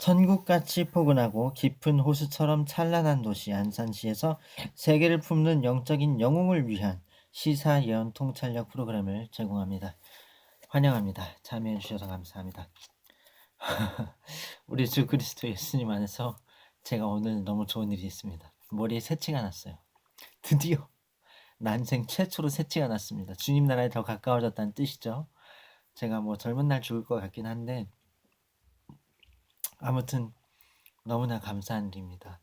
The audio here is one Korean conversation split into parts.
천국같이 포근하고 깊은 호수처럼 찬란한 도시 안산시에서 세계를 품는 영적인 영웅을 위한 시사 예언 통찰력 프로그램을 제공합니다. 환영합니다. 참여해 주셔서 감사합니다. 우리 주 그리스도 예수님 안에서 제가 오늘 너무 좋은 일이 있습니다. 머리에 새치가 났어요. 드디어 난생 최초로 새치가 났습니다. 주님 나라에 더 가까워졌다는 뜻이죠. 제가 뭐 젊은 날 죽을 것 같긴 한데 아무튼 너무나 감사한 일입니다.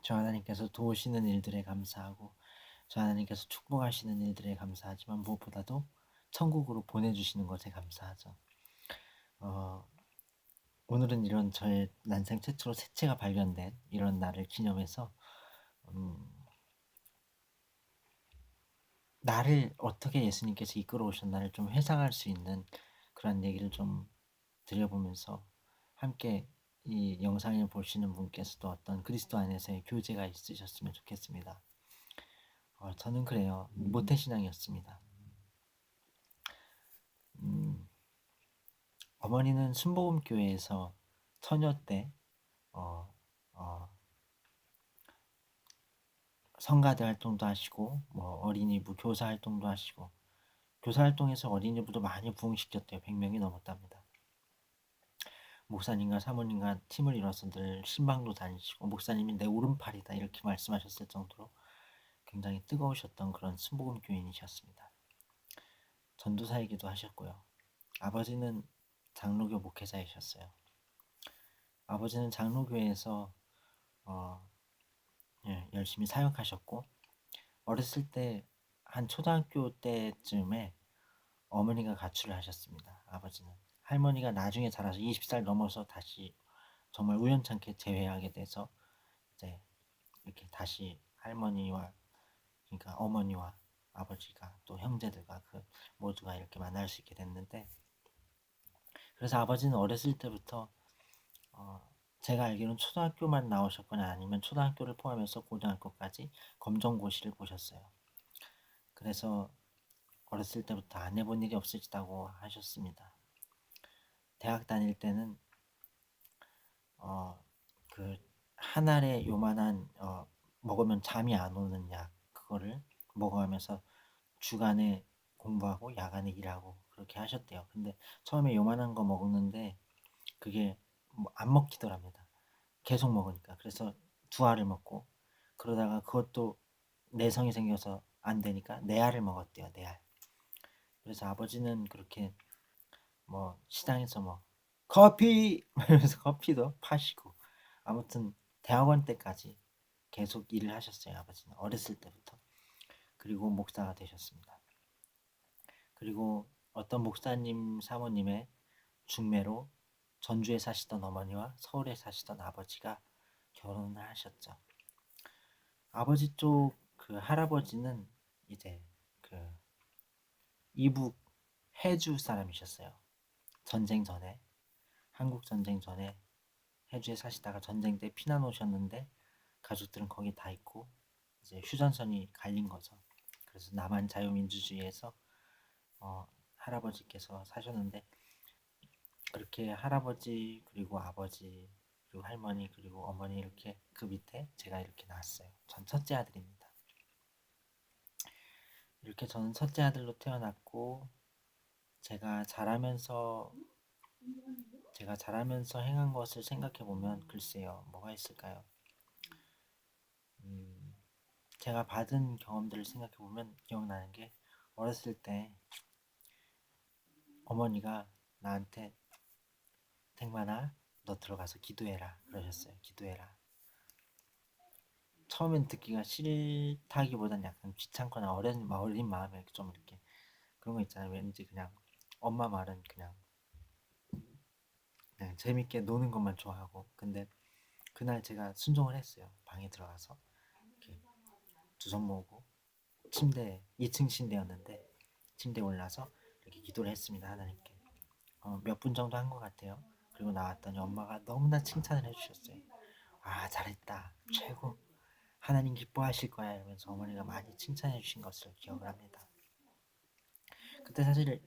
저 하나님께서 도우시는 일들에 감사하고 저 하나님께서 축복하시는 일들에 감사하지만 무엇보다도 천국으로 보내주시는 것에 감사하죠. 오늘은 이런 저의 난생 최초로 새체가 발견된 이런 날을 기념해서 나를 어떻게 예수님께서 이끌어 오셨나를 좀 회상할 수 있는 그런 얘기를 좀 드려보면서 함께 이 영상을 보시는 분께서도 어떤 그리스도 안에서의 교제가 있으셨으면 좋겠습니다. 저는 그래요. 모태신앙이었습니다. 어머니는 순복음교회에서 처녀 때 어, 어, 성가대 활동도 하시고 뭐 어린이부 교사 활동도 하시고 교사 활동에서 어린이부도 많이 부흥시켰대요. 100명이 넘었답니다. 목사님과 사모님과 팀을 이뤄서 늘 신방도 다니시고 목사님이 내 오른팔이다 이렇게 말씀하셨을 정도로 굉장히 뜨거우셨던 그런 순복음 교인이셨습니다. 전도사이기도 하셨고요. 아버지는 장로교 목회자이셨어요. 아버지는 장로교회에서 열심히 사역하셨고 어렸을 때 한 초등학교 때쯤에 어머니가 가출을 하셨습니다. 아버지는 할머니가 나중에 자라서 20살 넘어서 다시 정말 우연찮게 재회하게 돼서 이제 이렇게 다시 할머니와 그러니까 어머니와 아버지가 또 형제들과 그 모두가 이렇게 만날 수 있게 됐는데 그래서 아버지는 어렸을 때부터 제가 알기로는 초등학교만 나오셨거나 아니면 초등학교를 포함해서 고등학교까지 검정고시를 보셨어요. 그래서 어렸을 때부터 안 해본 일이 없으시다고 하셨습니다. 대학 다닐 때는 그 한 알에 요만한 먹으면 잠이 안 오는 약 그거를 먹어가면서 주간에 공부하고 야간에 일하고 그렇게 하셨대요. 근데 처음에 요만한 거 먹는데 그게 안 먹히더랍니다. 계속 먹으니까. 그래서 두 알을 먹고 그러다가 그것도 내성이 생겨서 안 되니까 네 알을 먹었대요. 네 알. 그래서 아버지는 그렇게 뭐 시장에서 뭐 커피 이러면서 커피도 파시고 아무튼 대학원 때까지 계속 일을 하셨어요. 아버지는 어렸을 때부터. 그리고 목사가 되셨습니다. 그리고 어떤 목사님 사모님의 중매로 전주에 사시던 어머니와 서울에 사시던 아버지가 결혼을 하셨죠. 아버지 쪽 그 할아버지는 이제 그 이북 해주 사람이셨어요. 전쟁 전에 한국 전쟁 전에 해주에 사시다가 전쟁 때 피난 오셨는데 가족들은 거기 다 있고 이제 휴전선이 갈린 거죠. 그래서 남한 자유민주주의에서 할아버지께서 사셨는데 그렇게 할아버지 그리고 아버지 그리고 할머니 그리고 어머니 이렇게 그 밑에 제가 이렇게 낳았어요. 전 첫째 아들입니다. 이렇게 저는 첫째 아들로 태어났고 제가 자라면서 행한 것을 생각해 보면 글쎄요 뭐가 있을까요? 제가 받은 경험들을 생각해 보면 기억나는 게 어렸을 때 어머니가 나한테 택만아 너 들어가서 기도해라 그러셨어요. 기도해라. 처음엔 듣기가 싫다기보단 약간 귀찮거나 어린 마음에 좀 이렇게 그런 거 있잖아요. 왠지 그냥 엄마 말은 그냥 재밌게 노는 것만 좋아하고 근데 그날 제가 순종을 했어요. 방에 들어가서 이렇게 두 손 모으고 침대 2층 침대였는데 침대에 올라서 이렇게 기도를 했습니다. 하나님께 몇 분 정도 한 것 같아요. 그리고 나왔더니 엄마가 너무나 칭찬을 해주셨어요. 아 잘했다 최고 하나님 기뻐하실 거야 이러면서 어머니가 많이 칭찬해 주신 것을 기억을 합니다. 그때 사실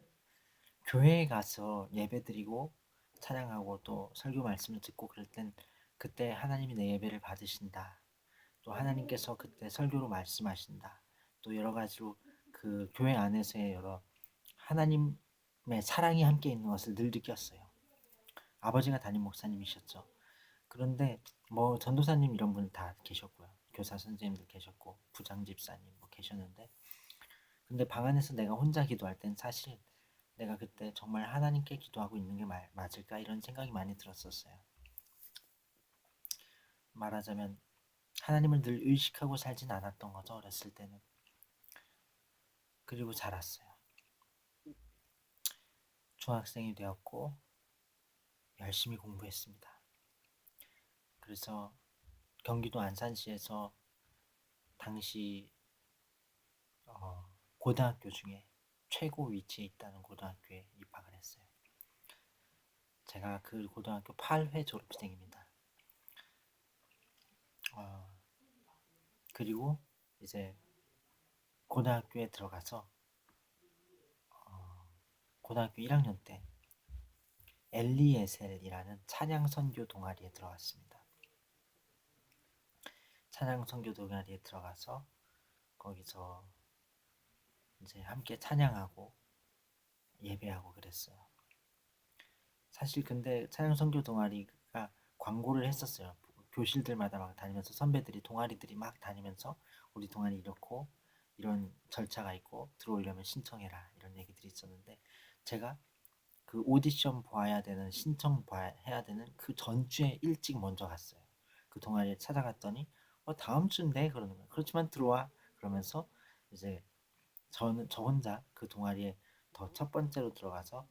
교회에 가서 예배 드리고 찬양하고 또 설교 말씀을 듣고 그럴 땐 그때 하나님이 내 예배를 받으신다. 또 하나님께서 그때 설교로 말씀하신다. 또 여러 가지로 그 교회 안에서의 여러 하나님의 사랑이 함께 있는 것을 늘 느꼈어요. 아버지가 담임 목사님이셨죠. 그런데 뭐 전도사님 이런 분 다 계셨고요. 교사 선생님들 계셨고 부장 집사님 뭐 계셨는데, 근데 방 안에서 내가 혼자 기도할 땐 사실 내가 그때 정말 하나님께 기도하고 있는 게 맞을까 이런 생각이 많이 들었었어요. 말하자면 하나님을 늘 의식하고 살진 않았던 거죠, 어렸을 때는. 그리고 자랐어요. 중학생이 되었고 열심히 공부했습니다. 그래서 경기도 안산시에서 당시 고등학교 중에 최고 위치에 있다는 고등학교에 입학을 했어요. 제가 그 고등학교 8회 졸업생입니다. 그리고 이제 고등학교에 들어가서 고등학교 1학년 때 엘리에셀이라는 찬양 선교 동아리에 들어갔습니다. 찬양 선교 동아리에 들어가서 거기서 이제 함께 찬양하고 예배하고 그랬어요. 사실 근데 찬양 선교 동아리가 광고를 했었어요. 교실들마다 막 다니면서 선배들이 동아리들이 막 다니면서 우리 동아리 이렇고 이런 절차가 있고 들어오려면 신청해라 이런 얘기들이 있었는데, 제가 그 오디션 봐야 되는 신청 봐야 해야 되는 그 전주에 일찍 먼저 갔어요. 그 동아리에 찾아갔더니 다음 주인데 그러는 거예요. 그렇지만 들어와 그러면서 이제 저 혼자 그 동아리에 더 첫 번째로 들어가서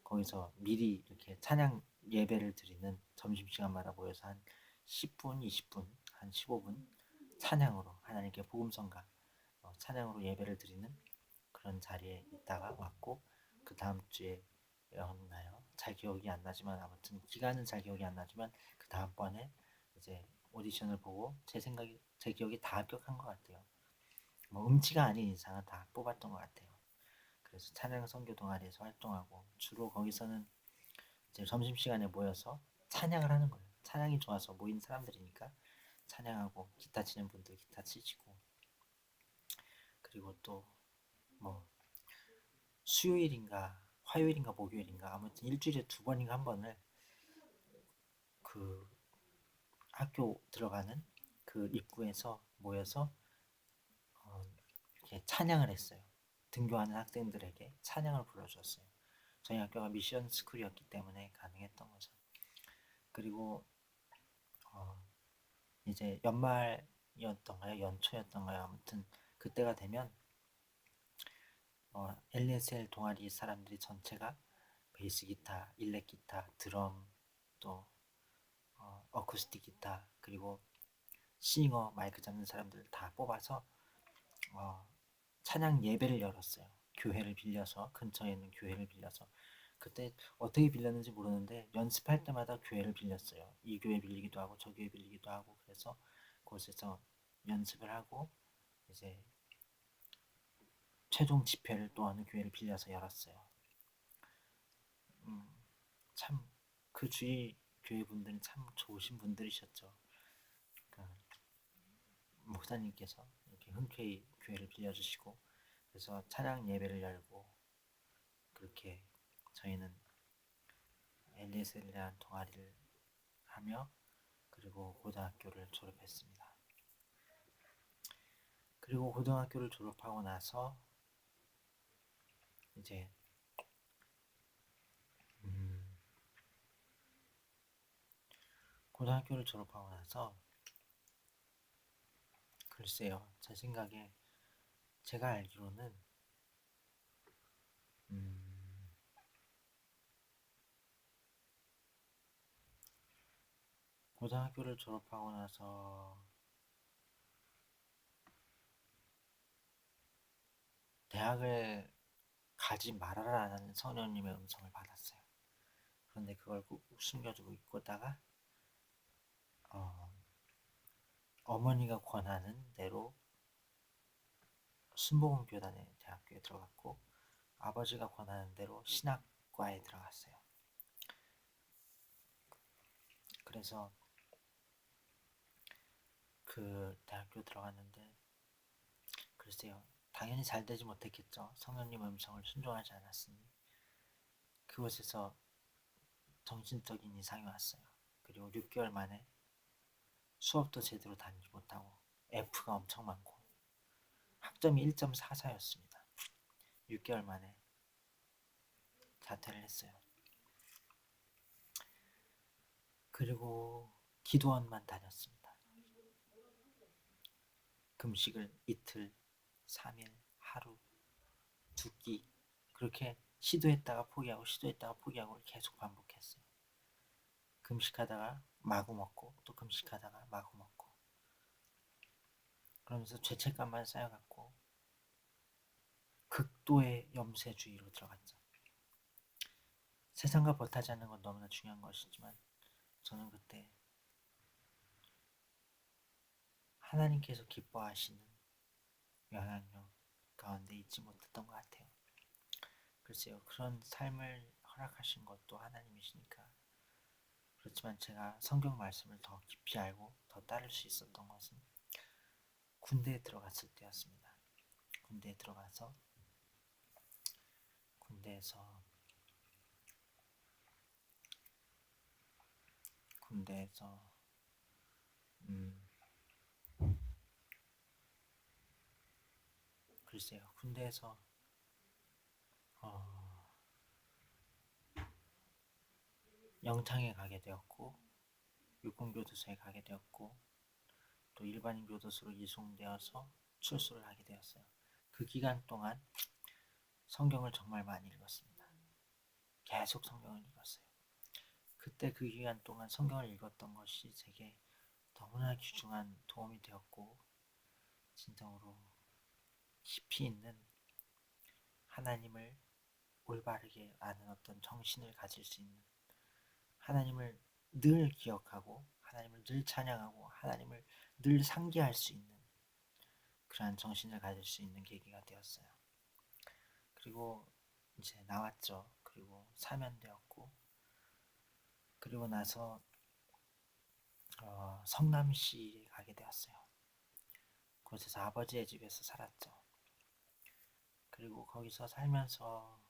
거기서 미리 이렇게 찬양 예배를 드리는, 점심시간마다 모여서 한 10분, 20분, 한 15분 찬양으로 하나님께 복음성가 찬양으로 예배를 드리는 그런 자리에 있다가 왔고, 그 다음 주에 였나요? 잘 기억이 안 나지만 아무튼 기간은 잘 기억이 안 나지만 그 다음번에 이제 오디션을 보고 제 기억이 다 합격한 것 같아요. 뭐 음치가 아닌 이상은 다 뽑았던 것 같아요. 그래서 찬양 선교 동아리에서 활동하고 주로 거기서는 이제 점심시간에 모여서 찬양을 하는 거예요. 찬양이 좋아서 모인 사람들이니까 찬양하고 기타 치는 분들 기타 치시고, 그리고 또 뭐 수요일인가 화요일인가 목요일인가 아무튼 일주일에 2번인가 한 번을 그 학교 들어가는 그 입구에서 모여서 이렇게 찬양을 했어요. 등교하는 학생들에게 찬양을 불러주었어요. 저희 학교가 미션 스쿨이었기 때문에 가능했던 거죠. 그리고 어, 이제 연말이었던가요? 연초였던가요? 아무튼 그때가 되면 LSL 동아리 사람들이 전체가 베이스 기타, 일렉 기타, 드럼, 또 어쿠스틱 기타, 그리고 싱어, 마이크 잡는 사람들 다 뽑아서 찬양 예배를 열었어요. 교회를 빌려서, 근처에 있는 교회를 빌려서. 그때 어떻게 빌렸는지 모르는데 연습할 때마다 교회를 빌렸어요. 이 교회 빌리기도 하고 저 교회 빌리기도 하고, 그래서 그곳에서 연습을 하고 이제 최종 집회를 또 어느 교회를 빌려서 열었어요. 참 그 주위 교회 분들은 참 좋으신 분들이셨죠. 그러니까 목사님께서 이렇게 흔쾌히 교회를 빌려주시고, 그래서 찬양 예배를 열고, 그렇게 저희는 엘리에셀이라는 동아리를 하며 그리고 고등학교를 졸업했습니다. 그리고 고등학교를 졸업하고 나서 이제 고등학교를 졸업하고 나서 글쎄요, 제 생각에 제가 알기로는 고등학교를 졸업하고 나서 대학을 가지 말아라라는 성령님의 음성을 받았어요. 그런데 그걸 꾹 숨겨두고 있다가 어머니가 권하는 대로 순복음교단의 대학교에 들어갔고, 아버지가 권하는 대로 신학과에 들어갔어요. 그래서 그 대학교 들어갔는데 글쎄요, 당연히 잘 되지 못했겠죠. 성령님 음성을 순종하지 않았으니. 그곳에서 정신적인 이상이 왔어요. 그리고 6개월 만에 수업도 제대로 다니지 못하고 F가 엄청 많고 학점이 1.44였습니다. 6개월 만에 자퇴를 했어요. 그리고 기도원만 다녔습니다. 금식을 이틀, 3일, 하루, 2끼 그렇게 시도했다가 포기하고 시도했다가 포기하고 계속 반복했어요. 금식하다가 마구 먹고 또 금식하다가 마구 먹고 그러면서 죄책감만 쌓여갔고 극도의 염세주의로 들어갔죠. 세상과 벌타지 않는 건 너무나 중요한 것이지만 저는 그때 하나님께서 기뻐하시는 영향력 가운데 있지 못했던 것 같아요. 글쎄요, 그런 삶을 허락하신 것도 하나님이시니까. 그렇지만 제가 성경 말씀을 더 깊이 알고 더 따를 수 있었던 것은 군대에 들어갔을 때였습니다. 군대에 들어가서 군대에서 글쎄요, 군대에서 영창에 가게 되었고 육군교도소에 가게 되었고 또 일반인 교도소로 이송되어서 출소를 하게 되었어요. 그 기간 동안 성경을 정말 많이 읽었습니다. 계속 성경을 읽었어요. 그때 그 기간 동안 성경을 읽었던 것이 제게 너무나 귀중한 도움이 되었고 진정으로 깊이 있는 하나님을 올바르게 아는 어떤 정신을 가질 수 있는 하나님을 늘 기억하고 하나님을 늘 찬양하고 하나님을 늘 상기할 수 있는 그러한 정신을 가질 수 있는 계기가 되었어요. 그리고 이제 나왔죠. 그리고 사면되었고 그리고 나서 성남시에 가게 되었어요. 그곳에서 아버지의 집에서 살았죠. 그리고 거기서 살면서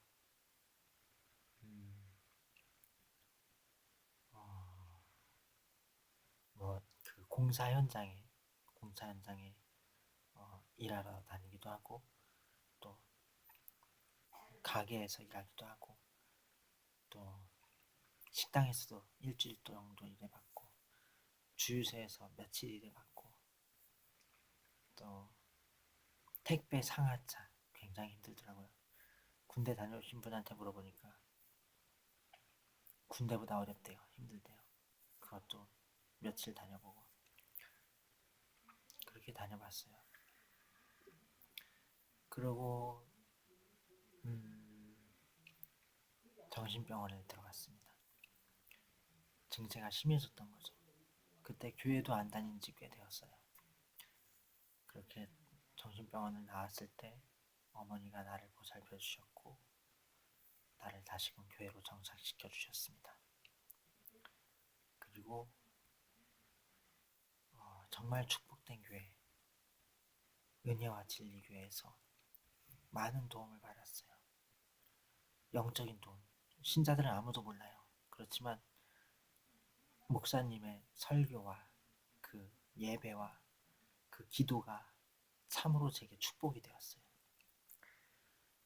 그 공사 현장에 일하러 다니기도 하고 또 가게에서 일하기도 하고 또 식당에서도 일주일 정도 일해봤고 주유소에서 며칠 일해봤고 또 택배 상하차 굉장히 힘들더라고요. 군대 다녀오신 분한테 물어보니까 군대보다 어렵대요. 힘들대요. 그것도 며칠 다녀보고 그렇게 다녀봤어요. 그러고 정신병원에 들어갔습니다. 증세가 심해졌던 거죠. 그때 교회도 안 다닌 지 꽤 되었어요. 그렇게 정신병원을 나왔을 때 어머니가 나를 보살펴 주셨고 나를 다시금 교회로 정착시켜 주셨습니다. 그리고 정말 축복된 교회 은혜와 진리 교회에서 많은 도움을 받았어요. 영적인 도움. 신자들은 아무도 몰라요. 그렇지만 목사님의 설교와 그 예배와 그 기도가 참으로 제게 축복이 되었어요.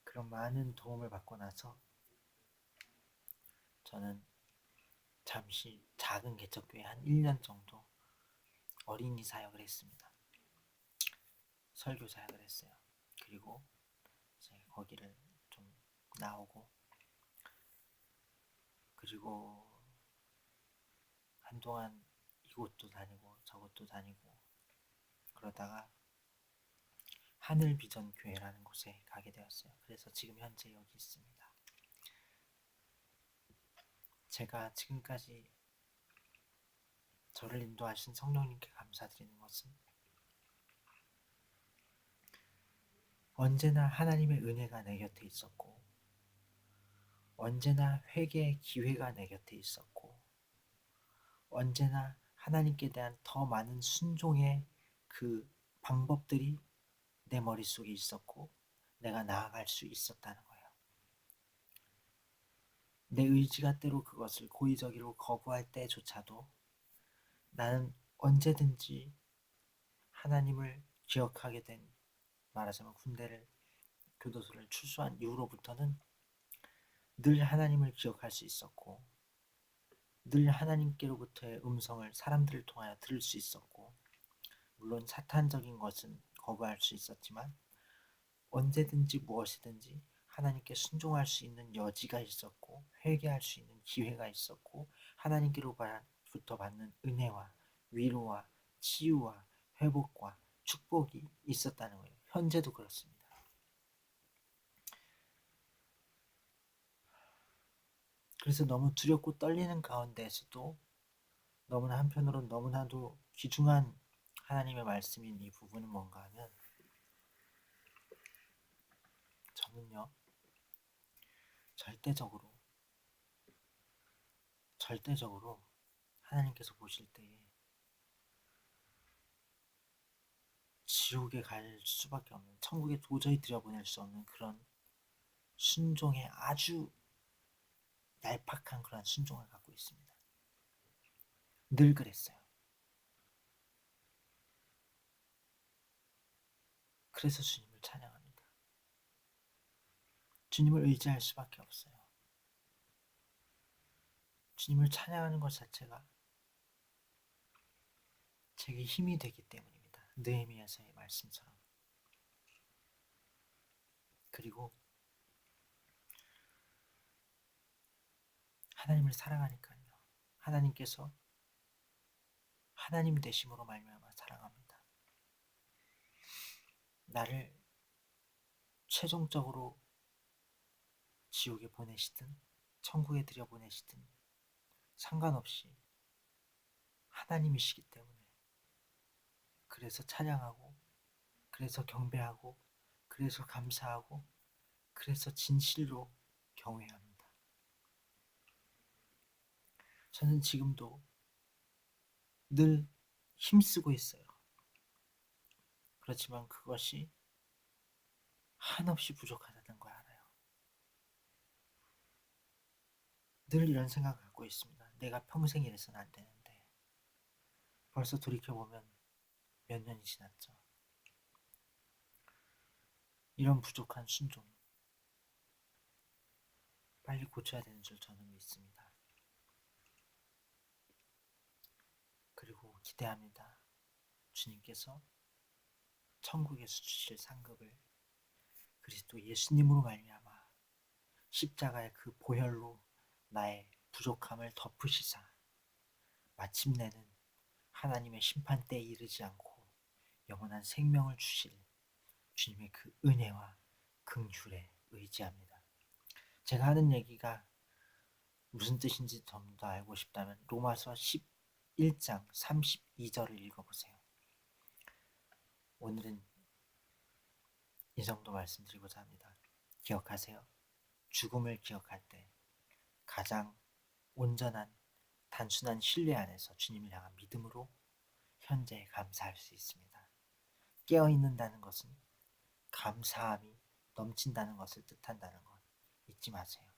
그런 많은 도움을 받고 나서 저는 잠시 작은 개척교회 한 1년 정도 어린이 사역을 했습니다. 설교 사역을 했어요. 그리고 이제 거기를 좀 나오고 그리고 한동안 이곳도 다니고 저곳도 다니고 그러다가 하늘비전 교회라는 곳에 가게 되었어요. 그래서 지금 현재 여기 있습니다. 제가 지금까지 저를 인도하신 성령님께 감사드리는 것은 언제나 하나님의 은혜가 내 곁에 있었고 언제나 회개의 기회가 내 곁에 있었고 언제나 하나님께 대한 더 많은 순종의 그 방법들이 내 머릿속에 있었고 내가 나아갈 수 있었다는 거예요. 내 의지가 때로 그것을 고의적으로 거부할 때조차도 나는 언제든지 하나님을 기억하게 된, 말하자면 군대를 교도소를 출소한 이후로부터는 늘 하나님을 기억할 수 있었고 늘 하나님께로부터의 음성을 사람들을 통하여 들을 수 있었고 물론 사탄적인 것은 거부할 수 있었지만 언제든지 무엇이든지 하나님께 순종할 수 있는 여지가 있었고 회개할 수 있는 기회가 있었고 하나님께로부터 받는 은혜와 위로와 치유와 회복과 축복이 있었다는 거예요. 현재도 그렇습니다. 그래서 너무 두렵고 떨리는 가운데에서도 너무나 한편으로는 너무나도 귀중한 하나님의 말씀인 이 부분은 뭔가 하면 저는요 절대적으로 하나님께서 보실 때에 지옥에 갈 수밖에 없는, 천국에 도저히 들여보낼 수 없는 그런 순종의 아주 얄팍한 그런 순종을 갖고 있습니다. 늘 그랬어요. 그래서 주님을 찬양합니다. 주님을 의지할 수밖에 없어요. 주님을 찬양하는 것 자체가 제게 힘이 되기 때문입니다. 느헤미야서의 말씀처럼. 그리고 하나님을 사랑하니까요. 하나님께서 하나님 되심으로 말미암아 사랑합니다. 나를 최종적으로 지옥에 보내시든 천국에 들여보내시든 상관없이 하나님이시기 때문에 그래서 찬양하고 그래서 경배하고 그래서 감사하고 그래서 진실로 경외합니다. 저는 지금도 늘 힘쓰고 있어요. 그렇지만 그것이 한없이 부족하다는 걸 알아요. 늘 이런 생각을 갖고 있습니다. 내가 평생 이래서는 안 되는데 벌써 돌이켜보면 몇 년이 지났죠. 이런 부족한 순종 빨리 고쳐야 되는 줄 저는 믿습니다. 그리고 기대합니다. 주님께서 천국에서 주실 상급을 그리스도 예수님으로 말미암아 십자가의 그 보혈로 나의 부족함을 덮으시사 마침내는 하나님의 심판때에 이르지 않고 영원한 생명을 주실 주님의 그 은혜와 긍휼에 의지합니다. 제가 하는 얘기가 무슨 뜻인지 좀 더 알고 싶다면 로마서 11장 32절을 읽어보세요. 오늘은 이 정도 말씀드리고자 합니다. 기억하세요. 죽음을 기억할 때 가장 온전한 단순한 신뢰 안에서 주님을 향한 믿음으로 현재에 감사할 수 있습니다. 깨어있는다는 것은 감사함이 넘친다는 것을 뜻한다는 것 잊지 마세요.